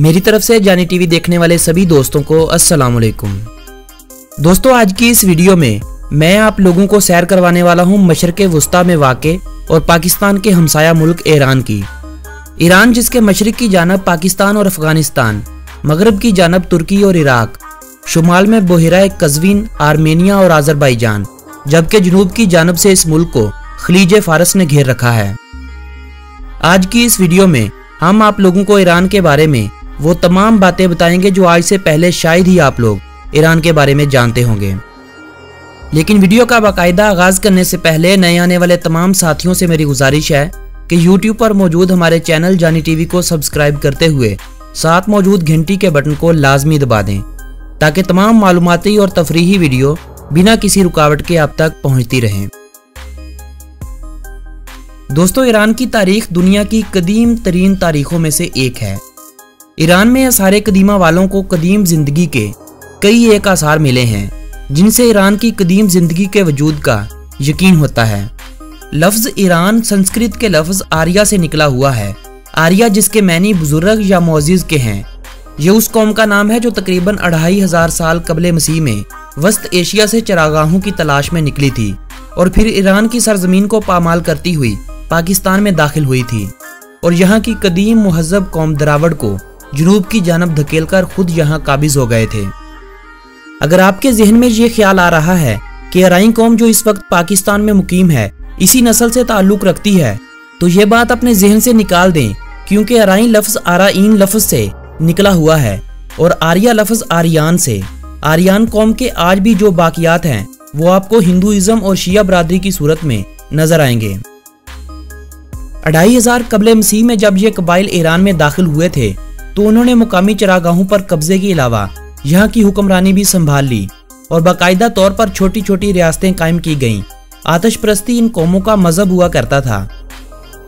मेरी तरफ से जानी टीवी देखने वाले सभी दोस्तों को अस्सलाम वालेकुम। दोस्तों, आज की इस वीडियो में मैं आप लोगों को सैर करवाने वाला हूं मशरिक़ वुस्ता में वाक़े और पाकिस्तान के हमसाया मुल्क ईरान की। ईरान जिसके मशरिक़ की जानब पाकिस्तान और अफगानिस्तान, मगरब की जानब तुर्की और इराक, शुमाल में बहिरा कज़वीन, आर्मेनिया और आज़रबाईजान, जबकि जनूब की जानब से इस मुल्क को खलीज फारस ने घेर रखा है। आज की इस वीडियो में हम आप लोगों को ईरान के बारे में वो तमाम बातें बताएंगे जो आज से पहले शायद ही आप लोग ईरान के बारे में जानते होंगे। लेकिन वीडियो का बाकायदा आगाज करने से पहले नए आने वाले तमाम साथियों से मेरी गुजारिश है कि YouTube पर मौजूद हमारे चैनल जानी टीवी को सब्सक्राइब करते हुए साथ मौजूद घंटी के बटन को लाजमी दबा दें ताकि तमाम मालूमाती और तफरीही वीडियो बिना किसी रुकावट के आप तक पहुंचती रहें। दोस्तों, ईरान की तारीख दुनिया की कदीम तरीन तारीखों में से एक है। ईरान में सारे कदीमा वालों को कदीम जिंदगी के कई एक आसार मिले हैं जिनसे ईरान की कदीम जिंदगी के वजूद का यकीन होता है। लफ्ज़ ईरान संस्कृत के लफ्ज़ आर्या से निकला हुआ है। आर्या जिसके मैनी बुजुर्ग या मोअज़्ज़िज़ के हैं, ये उस कौम का नाम है जो तकरीबन 2500 साल कबले मसीह में वस्त एशिया से चरागाहों की तलाश में निकली थी और फिर ईरान की सरजमीन को पामाल करती हुई पाकिस्तान में दाखिल हुई थी और यहाँ की कदीम मुहज़्ज़ब कौम द्रावड़ को जनूब की जानब धकेलकर खुद यहाँ काबिज हो गए थे। अगर आपके जहन में ये ख्याल आ रहा है कि अराई कौम जो इस वक्त पाकिस्तान में मुकीम है इसी नस्ल से ताल्लुक़ रखती है, तो ये बात अपने जहन से निकाल दें, क्योंकि अराई लफ्ज़ आराइन लफ्ज़ से निकला हुआ है और आर्या लफ्ज़ आर्यान से। आर्यान कौम के आज भी जो बाकियात हैं वो आपको हिंदुइज्म और शिया बरादरी की सूरत में नजर आएंगे। 2500 कबले मसीह में जब ये कबाइल ईरान में दाखिल हुए थे तो उन्होंने मुकामी चरागाहों पर कब्जे के अलावा यहाँ की हुक्मरानी भी संभाल ली और बाकायदा तौर पर छोटी छोटी रियासतें कायम की गईं। आतिश परस्ती इन कौमों का मजहब हुआ करता था।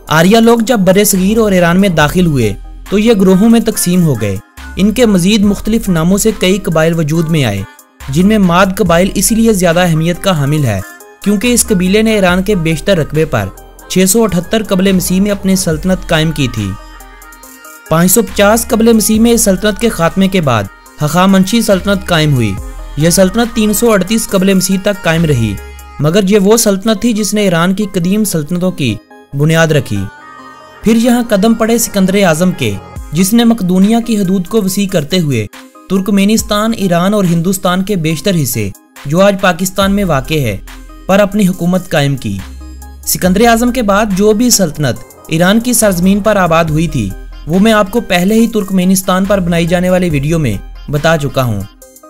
आर्या लोग जब बरे सगीर और ईरान में दाखिल हुए तो ये ग्रोहों में तकसीम हो गए। इनके मजीद मुख्तलिफ नामों से कई कबाइल वजूद में आए, जिनमें माद कबाइल इसीलिए ज्यादा अहमियत का हामिल है क्योंकि इस कबीले ने ईरान के बेशतर रकबे पर 678 कबले मसीह में अपनी सल्तनत कायम की थी। 550 कबले मसीह में इस सल्तनत के खात्मे के बाद हखामनशी सल्तनत कायम हुई। यह सल्तनत 338 कबले मसीह तक कायम रही, मगर यह वो सल्तनत थी जिसने ईरान की कदीम सल्तनतों की बुनियाद रखी। फिर यहाँ कदम पड़े सिकंदर आजम के, जिसने मकदूनिया की हदूद को वसी करते हुए तुर्कमेनिस्तान, ईरान और हिंदुस्तान के बेशतर हिस्से जो आज पाकिस्तान में वाक़े है पर अपनी हुकूमत कायम की। सिकंदर आजम के बाद जो भी सल्तनत ईरान की सरजमीन पर आबाद हुई थी वो मैं आपको पहले ही तुर्कमेनिस्तान पर बनाई जाने वाली वीडियो में बता चुका हूँ।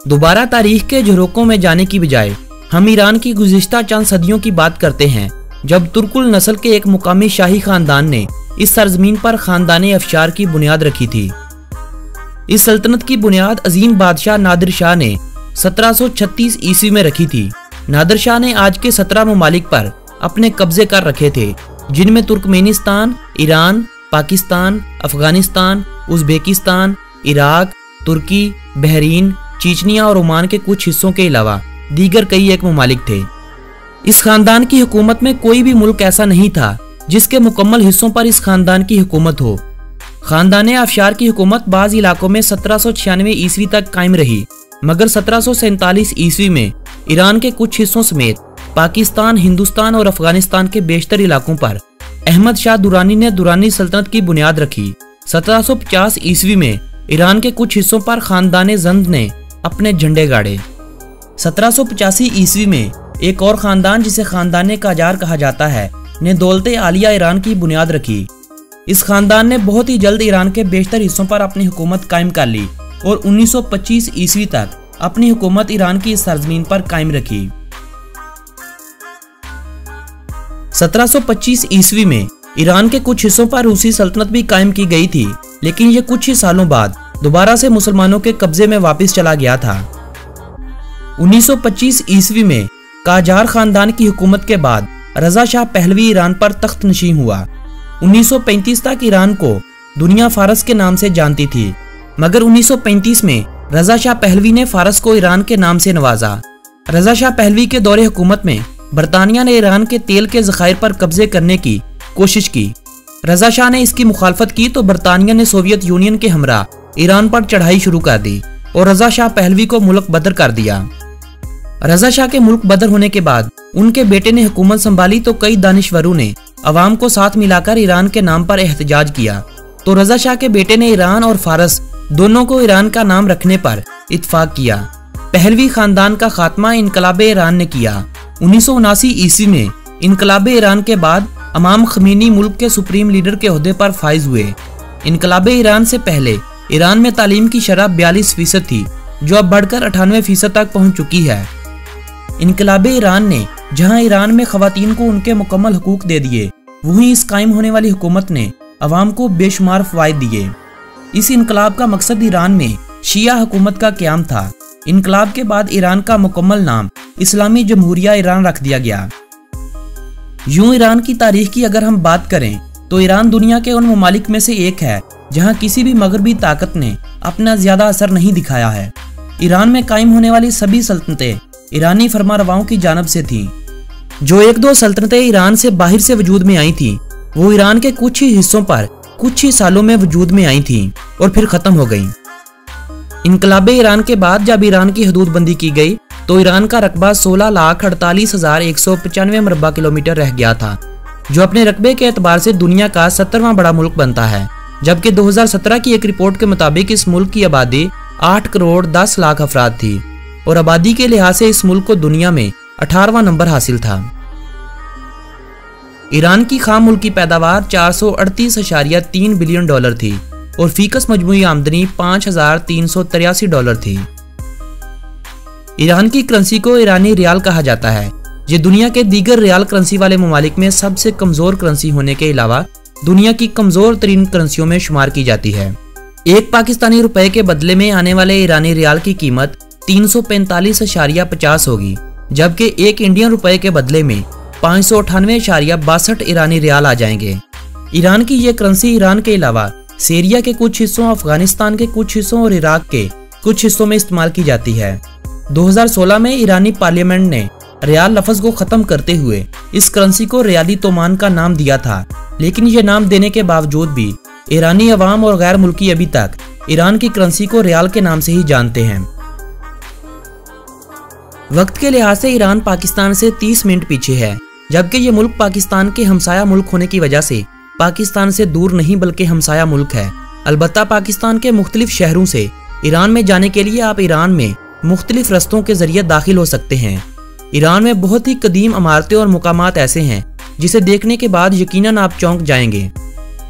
दोबारा तारीख के झरोकों में जाने की बजाय हम ईरान की गुज़िश्ता चंद सदियों की बात करते हैं जब तुर्कुल नस्ल के एक मुकामी शाही खानदान ने इस सरजमीन पर खानदाने अफशार की बुनियाद रखी थी। इस सल्तनत की बुनियाद अजीम बादशाह नादिर शाह ने 1736 ईस्वी में रखी थी। नादिर शाह ने आज के 17 ममालिक पर अपने कब्जे कर रखे थे, जिनमें Turkmenistan, Iran, Pakistan, Afghanistan, Uzbekistan, Iraq, तुर्की, बहरीन, चीचनिया और ओमान के कुछ हिस्सों के अलावा दीगर कई एक ममालिक थे। इस खानदान की हुकूमत में कोई भी मुल्क ऐसा नहीं था जिसके मुकम्मल हिस्सों पर इस खानदान की हुकूमत हो। खानदाने अफशार की हुकूमत बाज़ इलाकों में 1796 ईस्वी तक कायम रही, मगर 1747 ईस्वी में ईरान के कुछ हिस्सों समेत पाकिस्तान, हिंदुस्तान और अफगानिस्तान के बेशतर इलाकों पर अहमद शाह दुरानी ने दुरानी सल्तनत की बुनियाद रखी। 1750 ईस्वी में ईरान के कुछ हिस्सों पर खानदाने जंद ने अपने झंडे गाड़े। 1785 ईस्वी में एक और खानदान जिसे खानदाने काजार कहा जाता है ने दौलते आलिया ईरान की बुनियाद रखी। इस खानदान ने बहुत ही जल्द ईरान के बेशतर हिस्सों पर अपनी हुकूमत कायम कर ली और 1925 ईस्वी तक अपनी हुकूमत ईरान की इस सरजमीन पर कायम रखी। 1725 ईस्वी में ईरान के कुछ हिस्सों पर रूसी सल्तनत भी कायम की गई थी, लेकिन ये कुछ ही सालों बाद दोबारा से मुसलमानों के कब्जे में वापस चला गया था। 1925 ईस्वी में काजार खानदान की हुकूमत के बाद रजा शाह पहलवी ईरान पर तख्त नशीं हुआ। 1935 तक ईरान को दुनिया फारस के नाम से जानती थी, मगर 1935 में रजा शाह पहलवी ने फारस को ईरान के नाम से नवाजा। रजा शाह पहलवी के दौरे हुकूमत में बरतानिया ने ईरान के तेल के ज़खायर पर कब्जे करने की कोशिश की। रजा शाह ने इसकी मुखालफत की तो बरतानिया ने सोवियत यूनियन के हमरा ईरान पर चढ़ाई शुरू कर दी और रजा शाह पहलवी को मुल्क बदर कर दिया। रजा शाह के मुल्क बदर होने के बाद उनके बेटे ने हुकूमत संभाली तो कई दानिशवरों ने अवाम को साथ मिलाकर ईरान के नाम पर एहतजाज किया, तो रजा शाह के बेटे ने ईरान और फारस दोनों को ईरान का नाम रखने पर इत्तेफाक किया। पहलवी खानदान का खात्मा इनकलाबे ईरान ने किया। 1979 ईस्वी में इनकलाबे ईरान के बाद इमाम खमीनी मुल्क के सुप्रीम लीडर के ओहदे पर फाइज हुए। इनकलाबे ईरान से पहले ईरान में तालीम की शरह 42% थी, जो अब बढ़कर 98% तक पहुंच चुकी है। इनकलाबे ईरान ने जहां ईरान में खवातीन को उनके मुकम्मल हुकूक दे दिए, वहीं इस कायम होने वाली हुकूमत ने अवाम को बेशुमार फवायद दिए। इस इनकलाब का मकसद ईरान में शिया हुकूमत का क़याम था। इनकलाब के बाद ईरान का मुकम्मल नाम इस्लामी जमहूरिया ईरान रख दिया गया। यूं ईरान की तारीख की अगर हम बात करें तो ईरान दुनिया के उन ममालिक में से एक है जहां किसी भी मगरबी ताकत ने अपना ज्यादा असर नहीं दिखाया है। ईरान में कायम होने वाली सभी सल्तनतें ईरानी फरमारवाओं की जानिब से थीं। जो एक दो सल्तनतें ईरान से बाहर से वजूद में आई थीं, वो ईरान के कुछ ही हिस्सों पर कुछ ही सालों में वजूद में आई थीं और फिर खत्म हो गईं। इनकलाबे ईरान के बाद जब ईरान की हदूदबंदी की गई तो ईरान का रकबा 16,48,195 मरबा किलोमीटर रह गया था, जो अपने रकबे के एतबार से दुनिया का 17वां बड़ा मुल्क बनता है। जबकि 2017 की एक रिपोर्ट के मुताबिक इस मुल्क की आबादी 8 करोड़ 10 लाख अफराद थी और आबादी के लिहाज से इस मुल्क को दुनिया में 18वां नंबर हासिल था। ईरान की खाम मुल्की पैदावार 438.3 बिलियन डॉलर थी और फीकस मजमूई आमदनी $5,383 थी। ईरान की करेंसी को ईरानी रियाल कहा जाता है। ये दुनिया के दीगर रियाल करेंसी वाले ममालिक में सबसे कमजोर करेंसी होने के अलावा दुनिया की कमजोर तरीन करेंसियों में शुमार की जाती है। एक पाकिस्तानी रुपए के बदले में आने वाले ईरानी रियाल की कीमत 345.50 होगी, जबकि एक इंडियन रुपए के बदले में 598.62 ईरानी रियाल आ जाएंगे। ईरान की ये करेंसी ईरान के अलावा सीरिया के कुछ हिस्सों, अफगानिस्तान के कुछ हिस्सों और इराक के कुछ हिस्सों में इस्तेमाल की जाती है। 2016 में ईरानी पार्लियामेंट ने रियाल लफ्ज को खत्म करते हुए इस करेंसी को रियाली तोमान का नाम दिया था, लेकिन यह नाम देने के बावजूद भी ईरानी अवाम और गैर मुल्की अभी तक ईरान की करेंसी को रियाल के नाम से ही जानते हैं। वक्त के लिहाज से ईरान पाकिस्तान से 30 मिनट पीछे है, जबकि ये मुल्क पाकिस्तान के हमसाया मुल्क होने की वजह से पाकिस्तान से दूर नहीं बल्कि हमसाया मुल्क है। अलबत्ता पाकिस्तान के मुख्तलिफ शहरों से ईरान में जाने के लिए आप ईरान में मुख्तलिफ रस्तों के जरिए दाखिल हो सकते हैं। ईरान में बहुत ही कदीम इमारतें और मुकामात ऐसे हैं जिसे देखने के बाद यकीनन आप चौंक जाएंगे।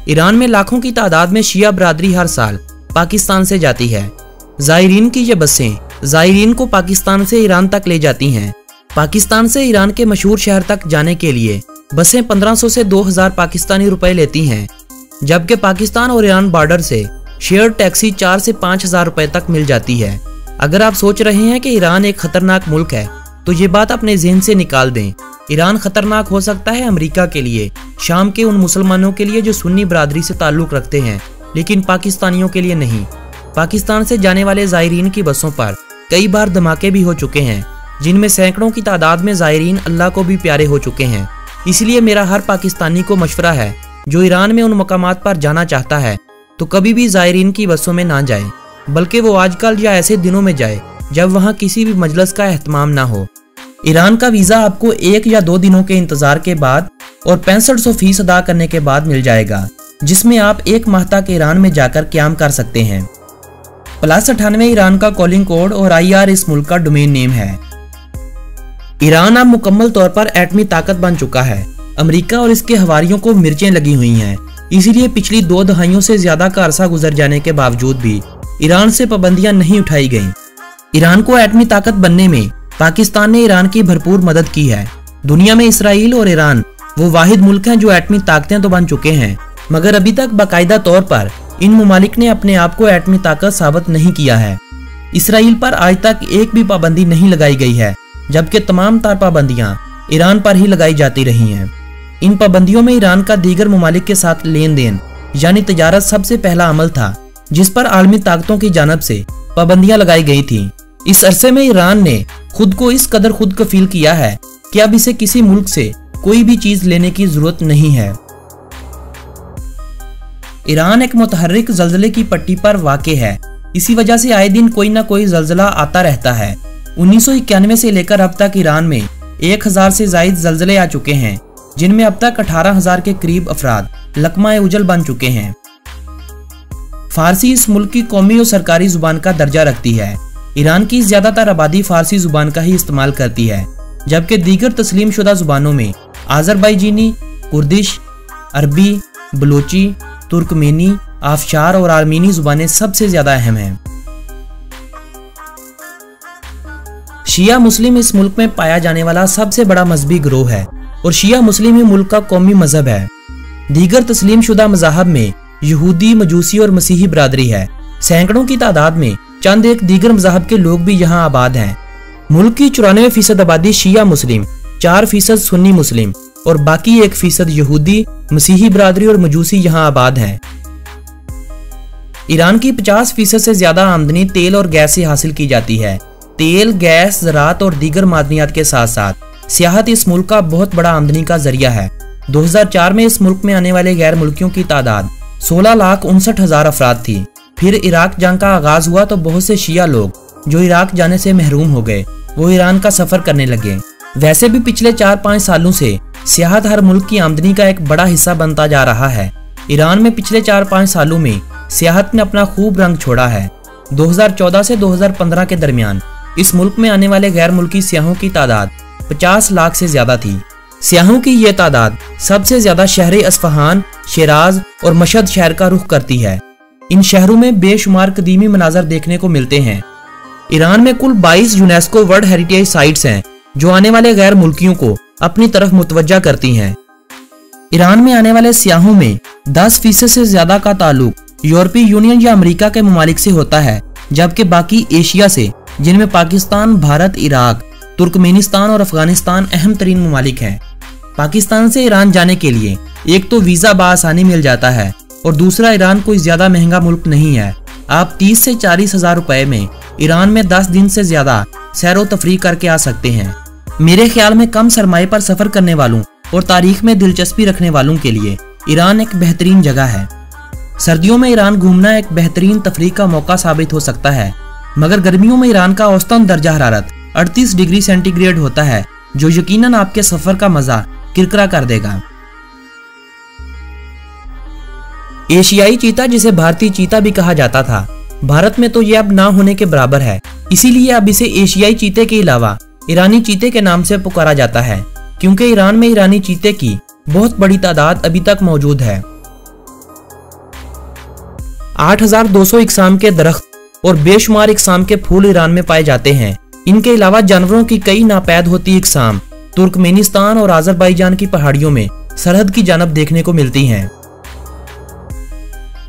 ईरान में लाखों की तादाद में शिया बरादरी हर साल पाकिस्तान से जाती है। ज़ायरीन की ये बसें ज़ायरीन को पाकिस्तान से ईरान तक ले जाती हैं। पाकिस्तान से ईरान के मशहूर शहर तक जाने के लिए बसें 1500 से 2000 पाकिस्तानी रुपए लेती हैं, जबकि पाकिस्तान और ईरान बॉर्डर से शेयर टैक्सी 4 से 5000 रुपए तक मिल जाती है। अगर आप सोच रहे हैं कि ईरान एक खतरनाक मुल्क है तो ये बात अपने ज़हन से निकाल दें। ईरान खतरनाक हो सकता है अमेरिका के लिए, शाम के उन मुसलमानों के लिए जो सुन्नी बरादरी से ताल्लुक़ रखते हैं, लेकिन पाकिस्तानियों के लिए नहीं। पाकिस्तान से जाने वाले ज़ायरीन की बसों पर कई बार धमाके भी हो चुके हैं, जिनमें सैकड़ों की तादाद में ज़ायरीन अल्लाह को भी प्यारे हो चुके हैं। इसलिए मेरा हर पाकिस्तानी को मशवरा है जो ईरान में उन मकामात पर जाना चाहता है तो कभी भी ज़ायरीन की बसों में ना जाए, बल्कि वो आजकल या ऐसे दिनों में जाए जब वहाँ किसी भी मजलिस का एहतमाम ना हो। ईरान का वीज़ा आपको 1 या 2 दिनों के इंतज़ार के बाद और 6500 फीस अदा करने के बाद मिल जाएगा, जिसमें आप 1 माह तक ईरान में जाकर क़याम कर सकते हैं। +98 ईरान का कॉलिंग कोड और IR इस मुल्क का डोमेन नेम है। ईरान अब मुकम्मल तौर पर एटमी ताकत बन चुका है। अमेरिका और इसके हवारियों को मिर्चें लगी हुई हैं, इसीलिए पिछली 2 दहाइयों से ज्यादा का अरसा गुजर जाने के बावजूद भी ईरान से पाबंदियां नहीं उठाई गईं। ईरान को एटमी ताकत बनने में पाकिस्तान ने ईरान की भरपूर मदद की है। दुनिया में इसराइल और ईरान वो वाहिद मुल्क हैं जो एटमी ताकतें तो बन चुके हैं, मगर अभी तक बाकायदा तौर पर इन ममालिक ने अपने आप को एटमी ताकत साबित नहीं किया है। इसराइल पर आज तक एक भी पाबंदी नहीं लगाई गई है, जबकि तमाम तार पाबंदियां ईरान पर ही लगाई जाती रही हैं। इन पाबंदियों में ईरान का दीगर ममालिक के साथ लेन देन यानी तजारत सबसे पहला अमल था, जिस पर आलमी ताकतों की जानब से पाबंदियां लगाई गई थी। इस अरसे में ईरान ने खुद को इस कदर खुद कफील किया है कि अब इसे किसी मुल्क से कोई भी चीज लेने की जरूरत नहीं है। ईरान एक मुतहर्रिक जल्जले की पट्टी पर वाक़ है। इसी वजह से आए दिन कोई ना कोई जल्जला आता रहता है। 1991 से लेकर अब तक ईरान में 1000 से जायद जल्जले आ चुके हैं, जिनमें अब तक 18,000 के करीब अफराद लकमाए उजल बन चुके हैं। फारसी इस मुल्क की कौमी और सरकारी जुबान का दर्जा रखती है। ईरान की ज्यादातर आबादी फारसी जुबान का ही इस्तेमाल करती है, जबकि दीगर तस्लीम शुदा जुबानों में आज़रबाईजानी, कुर्दिश, अरबी, बलोची, तुर्कमेनी, आफशार और आर्मीनी जुबानें सबसे ज्यादा अहम हैं। शिया मुस्लिम इस मुल्क में पाया जाने वाला सबसे बड़ा मजहबी गिरोह है और शिया मुस्लिम ही मुल्क का कौमी मजहब है। दीगर तस्लीम शुदा मज़ाहब में यहूदी, मजूसी और मसीही बरादरी है। सैकड़ों की तादाद में चंद एक दीगर मज़ाहब के लोग भी यहाँ आबाद हैं। मुल्क की 94% आबादी शिया मुस्लिम, 4% सुन्नी मुस्लिम और बाकी 1% यहूदी, मसीही बरादरी और मजूसी यहाँ आबाद हैं। ईरान की 50% से ज्यादा आमदनी तेल और गैस से हासिल की जाती है। तेल, गैस, ज़राअत और दीगर मादनियात के साथ साथ सियाहत इस मुल्क का बहुत बड़ा आमदनी का जरिया है। 2004 में इस मुल्क में आने वाले गैर मुल्कियों की तादाद 16,59,000 अफराद थी। फिर इराक जंग का आगाज हुआ तो बहुत से शिया लोग जो इराक जाने से महरूम हो गए, वो ईरान का सफर करने लगे। वैसे भी पिछले 4-5 सालों से सियाहत हर मुल्क की आमदनी का एक बड़ा हिस्सा बनता जा रहा है। ईरान में पिछले 4-5 सालों में सियाहत ने अपना खूब रंग छोड़ा है। 2014 से 2015 के दरमियान इस मुल्क में आने वाले गैर मुल्की सियाहों की तादाद 50 लाख से ज्यादा थी। सियाहों की ये तादाद सबसे ज्यादा शहर अस्फहान, शिराज और मशहद शहर का रुख करती है। इन शहरों में बेशुमार कदीमी मनाजर देखने को मिलते हैं। ईरान में कुल 22 यूनेस्को वर्ल्ड हेरिटेज साइट्स हैं, जो आने वाले गैर मुल्कियों को अपनी तरफ मुतवज्जा करती हैं। ईरान में आने वाले सियाहों में 10% से ज्यादा का ताल्लुक यूरोपीय यूनियन या अमेरिका के ममालिक से होता है, जबकि बाकी एशिया से, जिनमें पाकिस्तान, भारत, इराक, तुर्कमेनिस्तान और अफगानिस्तान अहम तरीन ममालिक हैं। पाकिस्तान से ईरान जाने के लिए एक तो वीजा बआसानी मिल जाता है और दूसरा ईरान कोई ज्यादा महंगा मुल्क नहीं है। आप 30 से 40 हजार रुपए में ईरान में 10 दिन से ज्यादा सैरो तफरीह करके आ सकते हैं। मेरे ख्याल में कम सरमाए पर सफर करने वालों और तारीख में दिलचस्पी रखने वालों के लिए ईरान एक बेहतरीन जगह है। सर्दियों में ईरान घूमना एक बेहतरीन तफरीह का मौका साबित हो सकता है, मगर गर्मियों में ईरान का औसतन दर्जा हरारत 38 डिग्री सेंटीग्रेड होता है, जो यकीनन आपके सफर का मजा किरकिरा कर देगा। एशियाई चीता, जिसे भारतीय चीता भी कहा जाता था, भारत में तो ये अब ना होने के बराबर है। इसीलिए अब इसे एशियाई चीते के अलावा ईरानी चीते के नाम से पुकारा जाता है, क्योंकि ईरान में ईरानी चीते की बहुत बड़ी तादाद अभी तक मौजूद है। 8,200 इकसाम के दरख्त और बेशुमार इकसाम के फूल ईरान में पाए जाते हैं। इनके अलावा जानवरों की कई नापैद होती इकसाम तुर्कमेनिस्तान और आज़रबाईजान की पहाड़ियों में सरहद की जानब देखने को मिलती हैं।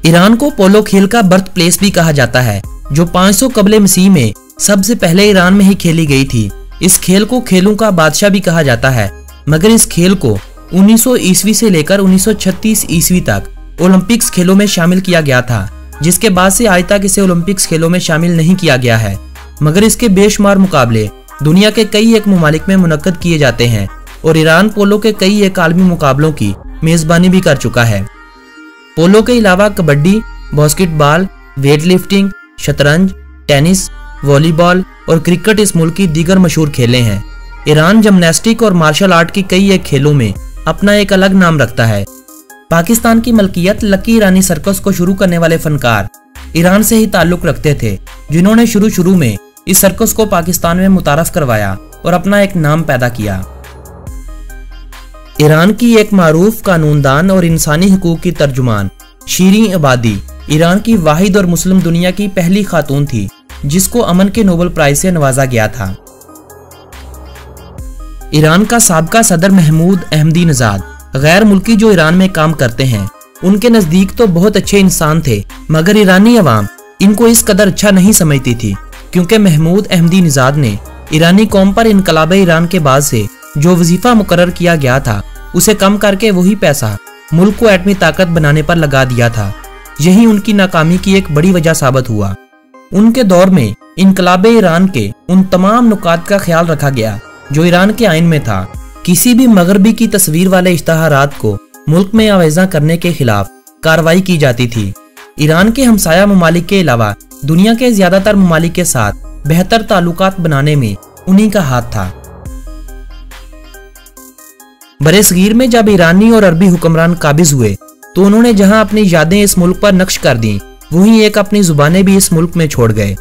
ईरान को पोलो खेल का बर्थ प्लेस भी कहा जाता है, जो 500 कबले मसीह में सबसे पहले ईरान में ही खेली गई थी। इस खेल को खेलों का बादशाह भी कहा जाता है, मगर इस खेल को 1900 ईस्वी से लेकर 1936 ईस्वी तक ओलंपिक्स खेलों में शामिल किया गया था, जिसके बाद से आज तक इसे ओलंपिक्स खेलों में शामिल नहीं किया गया है। मगर इसके बेशुमार मुकाबले दुनिया के कई एक ममालिक में मुनक्कद किए जाते हैं और ईरान पोलो के कई एक आलमी मुकाबलों की मेजबानी भी कर चुका है। पोलो के अलावा कबड्डी, बास्केटबॉल, वेट लिफ्टिंग, शतरंज, टेनिस, वॉलीबॉल और क्रिकेट इस मुल्क की दीगर मशहूर खेलें हैं। ईरान जिम्नास्टिक और मार्शल आर्ट की कई एक खेलों में अपना एक अलग नाम रखता है। पाकिस्तान की मलकियत लकी ईरानी सर्कस को शुरू करने वाले फनकार ईरान से ही ताल्लुक रखते थे, जिन्होंने शुरू में इस सर्कस को पाकिस्तान में मुतारफ करवाया और अपना एक नाम पैदा किया। ईरान की एक मारूफ कानूनदान और इंसानी हकूक की तर्जुमान शीरीन इबादी ईरान की वाहिद और मुस्लिम दुनिया की पहली खातून थी, जिसको अमन के नोबेल प्राइज से नवाजा गया था। ईरान का साबका सदर महमूद अहमदीनजाद गैर मुल्की जो ईरान में काम करते हैं, उनके नजदीक तो बहुत अच्छे इंसान थे, मगर ईरानी अवाम इनको इस कदर अच्छा नहीं समझती थी, क्योंकि महमूद अहमदीनजाद ने ईरानी कौम पर इनकलाब ईरान के बाद से जो वजीफा मुकर्रर किया गया था, उसे कम करके वही पैसा मुल्क को एटमी ताकत बनाने पर लगा दिया था। यही उनकी नाकामी की एक बड़ी वजह साबित हुआ। उनके दौर में इनकलाब ईरान के उन तमाम नुकात का ख्याल रखा गया जो ईरान के आइन में था। किसी भी मगरबी की तस्वीर वाले इश्तहारात को मुल्क में आवेजा करने के खिलाफ कार्रवाई की जाती थी। ईरान के हमसाया ममालिक के अलावा दुनिया के ज्यादातर ममालिक के साथ बेहतर ताल्लुकात बनाने में उन्हीं का हाथ था। बरे-सगीर में जब ईरानी और अरबी हुक्मरान काबिज हुए तो उन्होंने जहां अपनी यादें इस मुल्क पर नक्श कर दी, वहीं एक अपनी जुबानें भी इस मुल्क में छोड़ गए,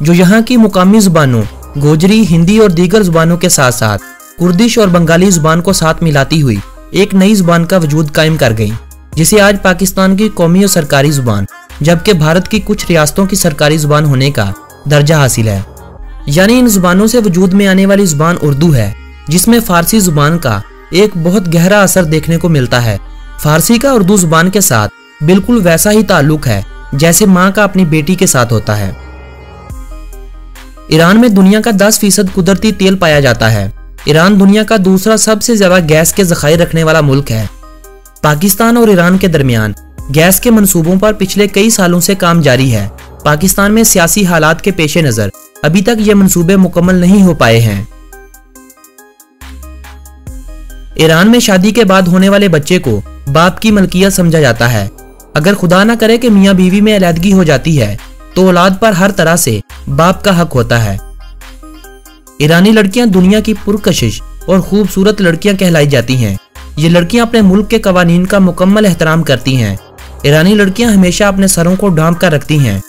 जो यहाँ की मुकामी जुबानों गोजरी, हिंदी और दीगर जुबानों के साथ साथ कुर्दिश और बंगाली जुबान को साथ मिलाती हुई एक नई जुबान का वजूद कायम कर गई, जिसे आज पाकिस्तान की कौमी और सरकारी जुबान जबकि भारत की कुछ रियासतों की सरकारी जुबान होने का दर्जा हासिल है। यानी इन जुबानों से वजूद में आने वाली जुबान उर्दू है, जिसमें फारसी जुबान का एक बहुत गहरा असर देखने को मिलता है। फारसी का उर्दू जुबान के साथ बिल्कुल वैसा ही ताल्लुक है जैसे माँ का अपनी बेटी के साथ होता है। ईरान में दुनिया का 10% कुदरती तेल पाया जाता है। ईरान दुनिया का दूसरा सबसे ज्यादा गैस के ज़खायर रखने वाला मुल्क है। पाकिस्तान और ईरान के दरमियान गैस के मंसूबों पर पिछले कई सालों से काम जारी है। पाकिस्तान में सियासी हालात के पेश नजर अभी तक ये मंसूबे मुकम्मल नहीं हो पाए हैं। ईरान में शादी के बाद होने वाले बच्चे को बाप की मलकियत समझा जाता है। अगर खुदा ना करे कि मियाँ बीवी में अलहदगी हो जाती है तो औलाद पर हर तरह से बाप का हक होता है। ईरानी लड़कियां दुनिया की पुरकशिश और खूबसूरत लड़कियां कहलाई जाती हैं। ये लड़कियां अपने मुल्क के कवानीन का मुकम्मल एहतराम करती हैं। ईरानी लड़कियां हमेशा अपने सरों को ढांप कर रखती हैं।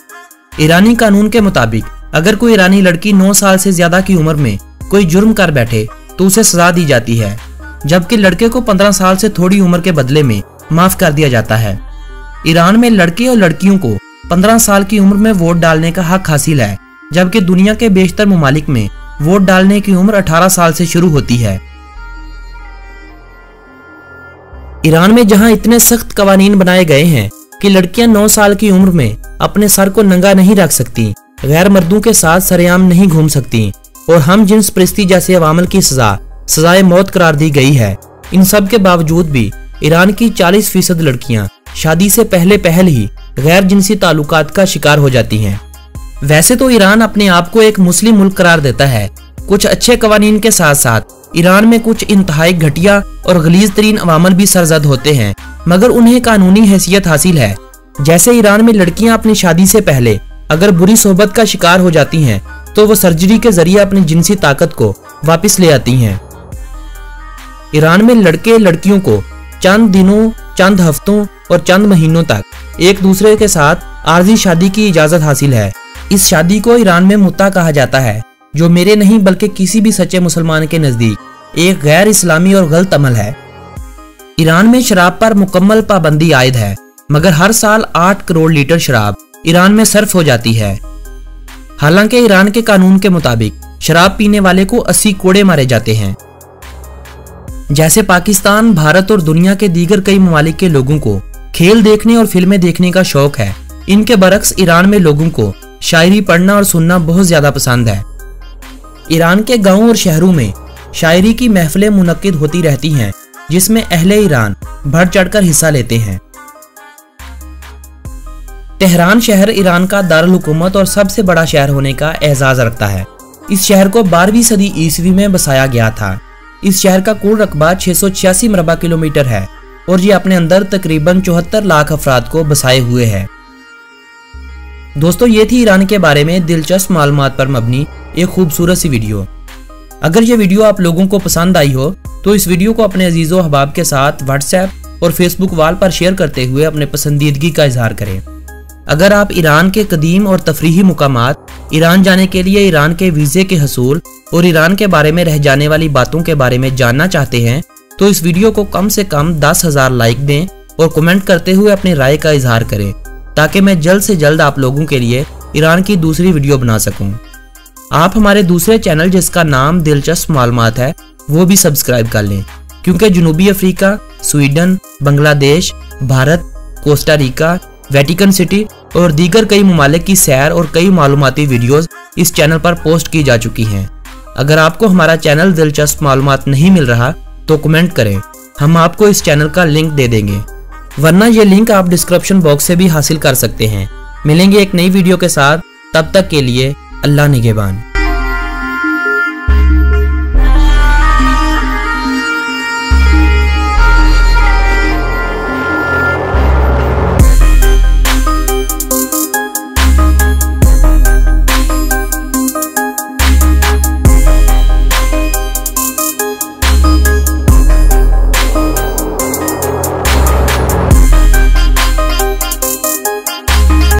ईरानी कानून के मुताबिक अगर कोई ईरानी लड़की 9 साल से ज्यादा की उम्र में कोई जुर्म कर बैठे तो उसे सजा दी जाती है, जबकि लड़के को 15 साल से थोड़ी उम्र के बदले में माफ कर दिया जाता है। ईरान में लड़के और लड़कियों को 15 साल की उम्र में वोट डालने का हक हासिल है, जबकि दुनिया के बेशतर ममालिक में वोट डालने की उम्र 18 साल से शुरू होती है। ईरान में जहां इतने सख्त कवानीन बनाए गए हैं कि लड़कियां 9 साल की उम्र में अपने सर को नंगा नहीं रख सकती, गैर मर्दों के साथ सरेआम नहीं घूम सकती और हम जिन्स परिस्थिति जैसे अवामल की सजाए मौत करार दी गई है, इन सब के बावजूद भी ईरान की 40% लड़कियां शादी से पहल ही गैर जिनसी ताल्लुकात का शिकार हो जाती हैं। वैसे तो ईरान अपने आप को एक मुस्लिम मुल्क करार देता है। कुछ अच्छे कवानीन के साथ साथ ईरान में कुछ इंतहाई घटिया और गलीज तरीन अवामल भी सरजद होते हैं, मगर उन्हें कानूनी हैसियत हासिल है। जैसे ईरान में लड़कियां अपनी शादी से पहले अगर बुरी सोहबत का शिकार हो जाती हैं तो वो सर्जरी के जरिए अपनी जिनसी ताकत को वापस ले आती हैं। ईरान में लड़के लड़कियों को चंद दिनों, चंद हफ्तों और चंद महीनों तक एक दूसरे के साथ आर्जी शादी की इजाजत हासिल है। इस शादी को ईरान में मुत्ता कहा जाता है, जो मेरे नहीं बल्कि किसी भी सच्चे मुसलमान के नजदीक एक गैर इस्लामी और गलत अमल है। ईरान में शराब पर मुकम्मल पाबंदी आयद है, मगर हर साल 8 करोड़ लीटर शराब ईरान में सर्फ हो जाती है। हालांकि ईरान के कानून के मुताबिक शराब पीने वाले को 80 कोड़े मारे जाते हैं। जैसे पाकिस्तान, भारत और दुनिया के दीगर कई ममालिक के लोगों को खेल देखने और फिल्में देखने का शौक है, इनके बरक्स ईरान में लोगों को शायरी पढ़ना और सुनना बहुत ज्यादा पसंद है। ईरान के गांवों और शहरों में शायरी की महफिलें मुनक्किद होती रहती हैं, जिसमें अहले ईरान बढ़ चढ़कर हिस्सा लेते हैं। तेहरान शहर ईरान का दारुल हुकूमत और सबसे बड़ा शहर होने का एजाज रखता है। इस शहर को 12वीं सदी ईस्वी में बसाया गया था। इस शहर का कुल रकबा 686 मरबा किलोमीटर है और ये अपने अंदर तकरीबन 74 लाख अफराद को बसाए हुए है। दोस्तों, ये थी ईरान के बारे में दिलचस्प मालूमात पर मबनी एक खूबसूरत सी वीडियो। अगर ये वीडियो आप लोगों को पसंद आई हो तो इस वीडियो को अपने अजीजों अहबाब के साथ व्हाट्सएप और फेसबुक वाल पर शेयर करते हुए अपने पसंदीदगी का इजहार करें। अगर आप ईरान के कदीम और तफरीही मुकामात, ईरान जाने के लिए ईरान के वीज़े के हसूल और ईरान के बारे में रह जाने वाली बातों के बारे में जानना चाहते हैं तो इस वीडियो को कम से कम 10,000 लाइक दें और कमेंट करते हुए अपनी राय का इजहार करें, ताकि मैं जल्द से जल्द आप लोगों के लिए ईरान की दूसरी वीडियो बना सकूं। आप हमारे दूसरे चैनल जिसका नाम दिलचस्प मालूमात है वो भी सब्सक्राइब कर लें, क्योंकि जनूबी Africa, Sweden, Bangladesh, Bharat, Costa Rica, Vatican City और दीगर कई ममालिक की सैर और कई मालूमाती वीडियोस इस चैनल पर पोस्ट की जा चुकी हैं। अगर आपको हमारा चैनल दिलचस्प मालूमात नहीं मिल रहा तो कमेंट करें, हम आपको इस चैनल का लिंक दे देंगे, वरना ये लिंक आप डिस्क्रिप्शन बॉक्स से भी हासिल कर सकते हैं। मिलेंगे एक नई वीडियो के साथ, तब तक के लिए अल्लाह निगहबान।